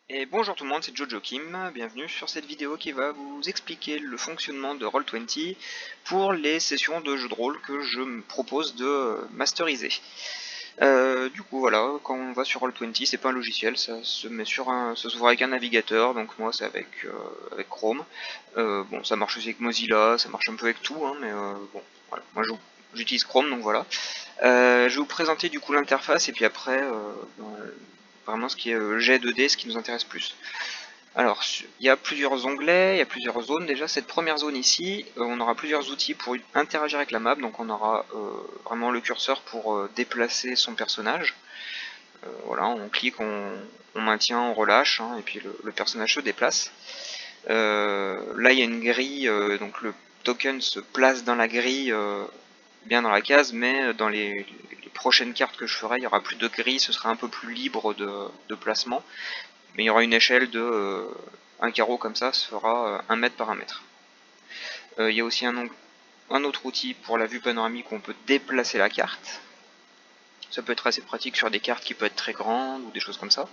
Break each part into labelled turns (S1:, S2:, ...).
S1: Et bonjour tout le monde, c'est Jojo Kim, bienvenue sur cette vidéo qui va vous expliquer le fonctionnement de Roll20 pour les sessions de jeux de rôle que je me propose de masteriser. Du coup voilà, quand on va sur Roll20, c'est pas un logiciel, ça se met sur ça s'ouvre avec un navigateur, donc moi c'est avec Chrome. Bon, ça marche aussi avec Mozilla, ça marche un peu avec tout, hein, mais bon, voilà, moi j'utilise Chrome, donc voilà. Je vais vous présenter du coup l'interface et puis après vraiment ce qui est G2D, ce qui nous intéresse plus. Alors, il y a plusieurs onglets, il y a plusieurs zones. Déjà, cette première zone ici, on aura plusieurs outils pour interagir avec la map. Donc, on aura vraiment le curseur pour déplacer son personnage. Voilà, on clique, on maintient, on relâche, hein, et puis le personnage se déplace. Là, il y a une grille, donc le token se place dans la grille, bien dans la case, mais dans les prochaines cartes que je ferai, il n'y aura plus de grille, ce sera un peu plus libre de placement. Mais il y aura une échelle de un carreau comme ça se fera 1 mètre par 1 mètre. Il y a aussi un autre outil pour la vue panoramique où on peut déplacer la carte. Ça peut être assez pratique sur des cartes qui peuvent être très grandes ou des choses comme ça.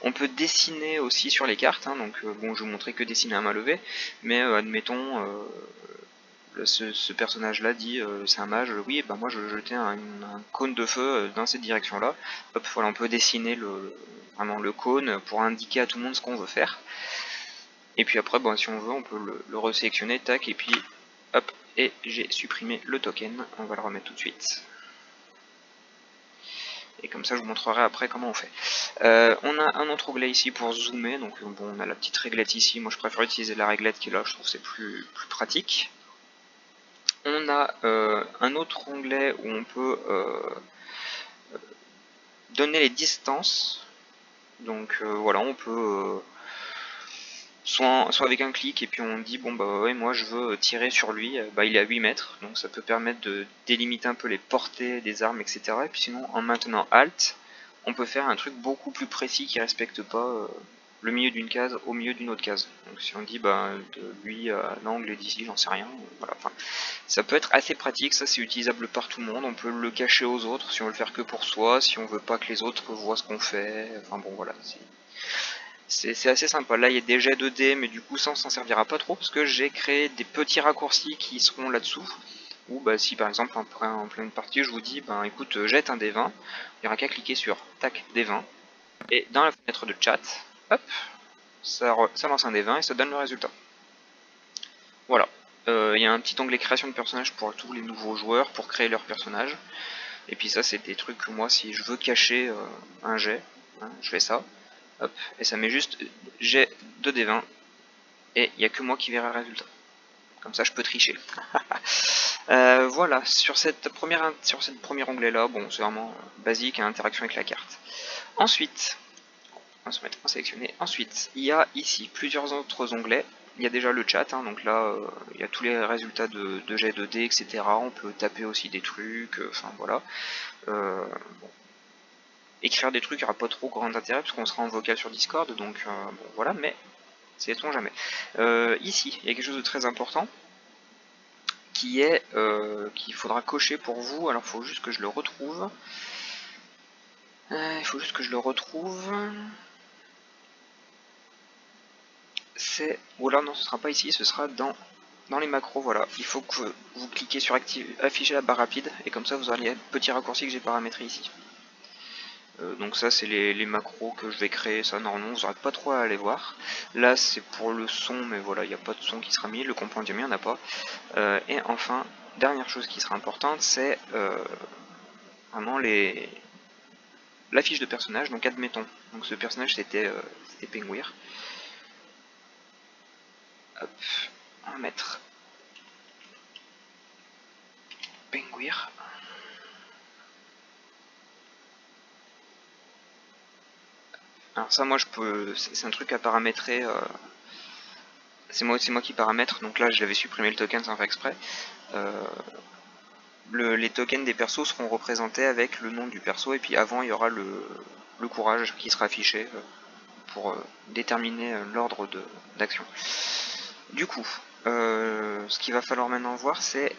S1: On peut dessiner aussi sur les cartes, hein, donc bon, je vais vous montrer que dessiner à main levée, mais admettons, ce personnage-là dit c'est un mage, oui, bah moi je jetais un cône de feu dans cette direction-là. Hop, voilà, on peut dessiner vraiment le cône pour indiquer à tout le monde ce qu'on veut faire. Et puis après, bon, si on veut, on peut le resélectionner, tac, et puis hop, et j'ai supprimé le token. On va le remettre tout de suite. Et comme ça, je vous montrerai après comment on fait. On a un autre onglet ici pour zoomer, donc bon, on a la petite réglette ici. Moi, je préfère utiliser la réglette qui est là, je trouve que c'est plus pratique. On a un autre onglet où on peut donner les distances. Donc voilà, on peut soit avec un clic et puis on dit bon bah ouais, moi je veux tirer sur lui, bah il est à 8 mètres, donc ça peut permettre de délimiter un peu les portées des armes, etc. Et puis sinon en maintenant Alt, on peut faire un truc beaucoup plus précis qui respecte pas le milieu d'une case au milieu d'une autre case. Donc si on dit bah de lui à l'angle d'ici, j'en sais rien, voilà. Enfin, ça peut être assez pratique, ça c'est utilisable par tout le monde, on peut le cacher aux autres si on veut le faire que pour soi, si on veut pas que les autres voient ce qu'on fait, enfin bon voilà. C'est assez sympa. Là, il y a des jets 2D, mais du coup, ça, on s'en servira pas trop parce que j'ai créé des petits raccourcis qui seront là-dessous. Ou bah, si par exemple, en pleine partie, je vous dis, ben écoute, jette un D20, il n'y aura qu'à cliquer sur tac D20. Et dans la fenêtre de chat, hop, ça lance un D20 et ça donne le résultat. Voilà. Il y a un petit onglet création de personnages pour tous les nouveaux joueurs, pour créer leur personnage. Et puis ça, c'est des trucs que moi, si je veux cacher un jet, hein, je fais ça. Hop, et ça met juste jet 2D20 et il n'y a que moi qui verrai le résultat. Comme ça je peux tricher. Voilà, sur cette premier onglet là, bon c'est vraiment basique, hein, interaction avec la carte. Ensuite, on va se mettre en sélectionner. Ensuite, il y a ici plusieurs autres onglets. Il y a déjà le chat, hein, donc là il y a tous les résultats de jet 2D, etc. On peut taper aussi des trucs, enfin voilà. Bon. Écrire des trucs, il n'y aura pas trop grand intérêt parce qu'on sera en vocal sur Discord, donc bon voilà, mais sait-on jamais. Ici, il y a quelque chose de très important qui est qu'il faudra cocher pour vous. Alors, il faut juste que je le retrouve. C'est... Ou alors, non, ce sera pas ici, ce sera dans les macros. Voilà, il faut que vous cliquez sur afficher la barre rapide et comme ça, vous aurez les petits raccourcis que j'ai paramétrés ici. Donc ça c'est les macros que je vais créer, ça normalement vous n'aurez pas trop à aller voir. Là c'est pour le son, mais voilà, il n'y a pas de son qui sera mis, le compendium il n'y en a pas. Et enfin, dernière chose qui sera importante, c'est vraiment la fiche de personnage. Donc admettons, donc ce personnage c'était Penguir. Hop, on va mettre Penguir. Alors ça moi je peux, c'est un truc à paramétrer. C'est moi qui paramètre, donc là je l'avais supprimé le token sans faire exprès. Les tokens des persos seront représentés avec le nom du perso et puis avant il y aura le courage qui sera affiché pour déterminer l'ordre d'action. Du coup, ce qu'il va falloir maintenant voir c'est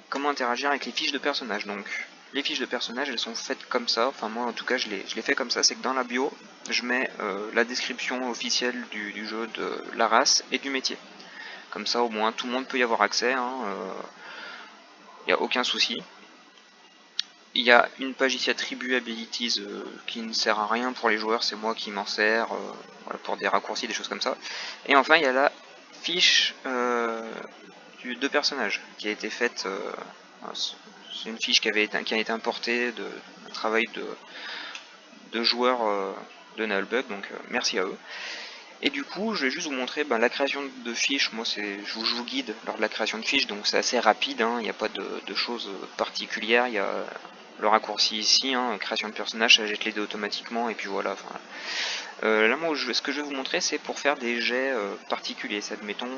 S1: comment interagir avec les fiches de personnages. Donc les fiches de personnages, elles sont faites comme ça, enfin moi en tout cas je les fais comme ça, c'est que dans la bio, je mets la description officielle du jeu, de la race et du métier. Comme ça au moins tout le monde peut y avoir accès, y a aucun souci. Il y a une page ici Attribute Abilities qui ne sert à rien pour les joueurs, c'est moi qui m'en sers, voilà, pour des raccourcis, des choses comme ça. Et enfin il y a la fiche de personnage qui a été faite, c'est une fiche qui a été importée d'un travail de joueurs de Nullbug, donc merci à eux. Et du coup, je vais juste vous montrer la création de fiches. Moi, je vous guide lors de la création de fiches, donc c'est assez rapide, il n'y a pas de choses particulières. Il y a le raccourci ici, création de personnage, ça jette les dés automatiquement, et puis voilà. Là, moi, ce que je vais vous montrer, c'est pour faire des jets particuliers. Admettons,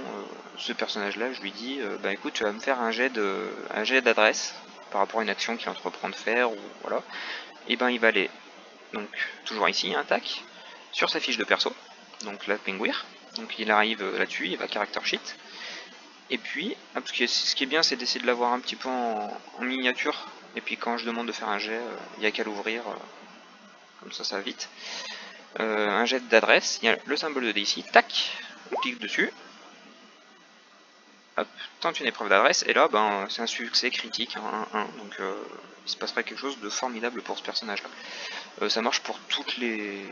S1: ce personnage-là, je lui dis, écoute, tu vas me faire un jet d'adresse par rapport à une action qu'il entreprend de faire, ou voilà. Et il va aller, donc toujours ici, tac, sur sa fiche de perso. Donc là, Penguir, donc il arrive là-dessus, il va character sheet. Et puis, ce qui est bien, c'est d'essayer de l'avoir un petit peu en miniature. Et puis quand je demande de faire un jet, il n'y a qu'à l'ouvrir, comme ça va vite. Un jet d'adresse, il y a le symbole de dé ici, tac, on clique dessus. Hop, tente une épreuve d'adresse, et là, c'est un succès critique, 1-1, donc il se passerait quelque chose de formidable pour ce personnage-là. Ça marche pour toutes les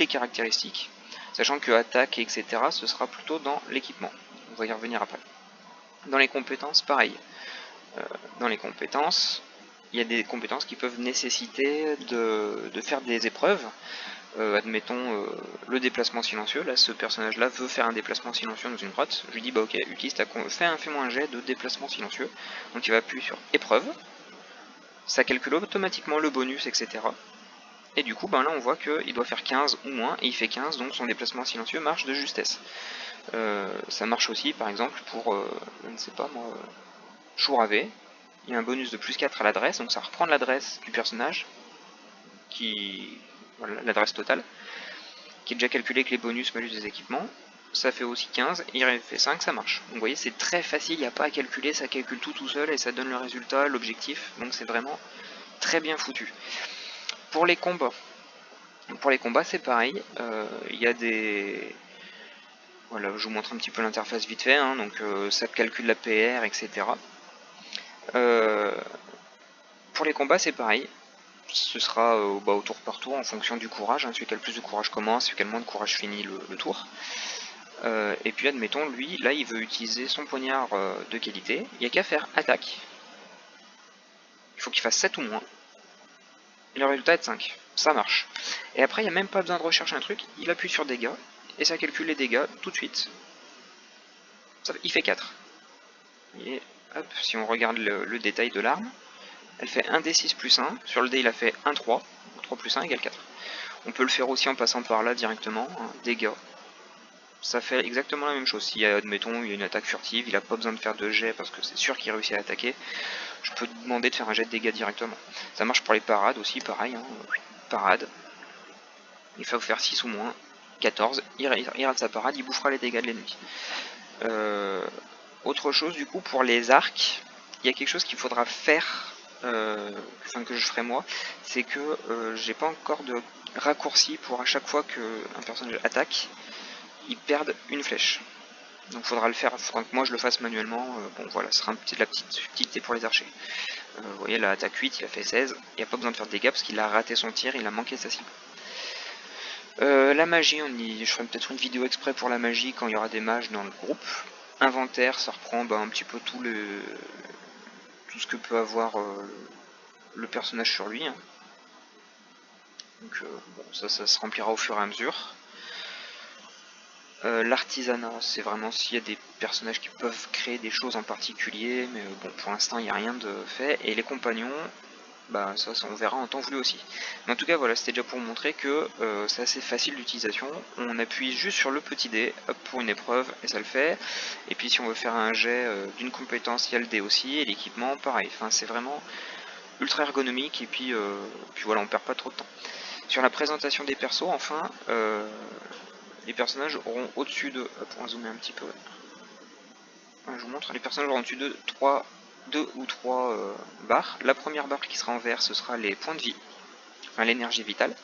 S1: caractéristiques, sachant que attaque, etc., ce sera plutôt dans l'équipement. On va y revenir après. Dans les compétences, pareil. Dans les compétences, il y a des compétences qui peuvent nécessiter de faire des épreuves. Admettons le déplacement silencieux. Là, ce personnage-là veut faire un déplacement silencieux dans une grotte. Je lui dis, ok, utilise fais-moi un jet de déplacement silencieux. Donc il va appuyer sur épreuve. Ça calcule automatiquement le bonus, etc. Et du coup, là, on voit qu'il doit faire 15 ou moins, et il fait 15, donc son déplacement silencieux marche de justesse. Ça marche aussi, par exemple, pour, je ne sais pas moi, Chouravé. Il y a un bonus de plus 4 à l'adresse, donc ça reprend l'adresse du personnage, voilà, l'adresse totale, qui est déjà calculée avec les bonus malus des équipements. Ça fait aussi 15, et il fait 5, ça marche. Donc vous voyez, c'est très facile, il n'y a pas à calculer, ça calcule tout seul, et ça donne le résultat, l'objectif, donc c'est vraiment très bien foutu. Pour les combats, c'est pareil, il y a des... Voilà, je vous montre un petit peu l'interface vite fait, donc ça calcule la PR, etc. Pour les combats, c'est pareil. Ce sera au tour par tour en fonction du courage. Celui qui a le plus de courage commence, celui qui a le moins de courage finit le tour. Et puis admettons, lui, là, il veut utiliser son poignard de qualité. Il n'y a qu'à faire attaque. Il faut qu'il fasse 7 ou moins. Et le résultat est de 5. Ça marche. Et après, il n'y a même pas besoin de rechercher un truc. Il appuie sur dégâts. Et ça calcule les dégâts tout de suite. Il fait 4. Et hop, si on regarde le détail de l'arme, elle fait 1d6 plus 1. Sur le dé, il a fait 1-3. Donc 3 plus 1 égale 4. On peut le faire aussi en passant par là directement. Dégâts. Ça fait exactement la même chose. Si, admettons, il y a une attaque furtive, il n'a pas besoin de faire de jet parce que c'est sûr qu'il réussit à attaquer. Je peux demander de faire un jet de dégâts directement. Ça marche pour les parades aussi, pareil. Parade. Il faut faire 6 ou moins. 14. Il rate sa parade, il bouffera les dégâts de l'ennemi. Autre chose, du coup, pour les arcs, il y a quelque chose qu'il faudra faire, que je ferai moi, c'est que j'ai pas encore de raccourci pour à chaque fois qu'un personnage attaque, il perde une flèche. Donc il faudra le faire, faudra que moi je le fasse manuellement. Bon voilà, ce sera de la petite subtilité pour les archers. Vous voyez, la attaque 8, il a fait 16, il n'y a pas besoin de faire de dégâts parce qu'il a raté son tir, il a manqué sa cible. La magie, je ferai peut-être une vidéo exprès pour la magie quand il y aura des mages dans le groupe. Inventaire, ça reprend un petit peu tout ce que peut avoir le personnage sur lui. Donc bon, ça se remplira au fur et à mesure. L'artisanat, c'est vraiment s'il y a des personnages qui peuvent créer des choses en particulier, mais bon, pour l'instant il n'y a rien de fait. Et les compagnons, ça on verra en temps voulu aussi. Mais en tout cas voilà, c'était déjà pour vous montrer que c'est assez facile d'utilisation. On appuie juste sur le petit dé, hop, pour une épreuve, et ça le fait. Et puis si on veut faire un jet d'une compétence, il y a le dé aussi, et l'équipement pareil. Enfin c'est vraiment ultra ergonomique, et puis voilà, on perd pas trop de temps. Sur la présentation des persos, enfin, les personnages auront au-dessus de... Hop, on va zoomer un petit peu. Je vous montre, les personnages auront au-dessus de 3 2 ou 3 barres. La première barre qui sera en vert, ce sera les points de vie, enfin l'énergie vitale,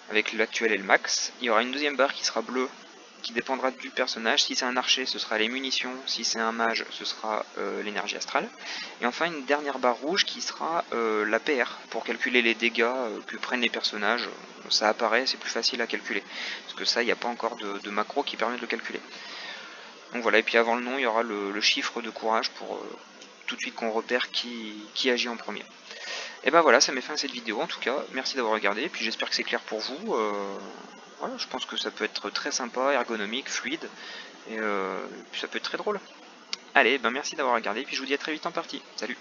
S1: avec l'actuel et le max. Il y aura une deuxième barre qui sera bleue, qui dépendra du personnage. Si c'est un archer, ce sera les munitions. Si c'est un mage, ce sera l'énergie astrale. Et enfin une dernière barre rouge qui sera la PR, pour calculer les dégâts que prennent les personnages. Ça apparaît, c'est plus facile à calculer. Parce que ça, il n'y a pas encore de macro qui permet de le calculer. Donc voilà, et puis avant le nom, il y aura le chiffre de courage pour tout de suite qu'on repère qui agit en premier. Et ben voilà, ça met fin à cette vidéo en tout cas. Merci d'avoir regardé, et puis j'espère que c'est clair pour vous. Voilà, je pense que ça peut être très sympa, ergonomique, fluide, et puis ça peut être très drôle. Allez, ben merci d'avoir regardé, et puis je vous dis à très vite en partie. Salut!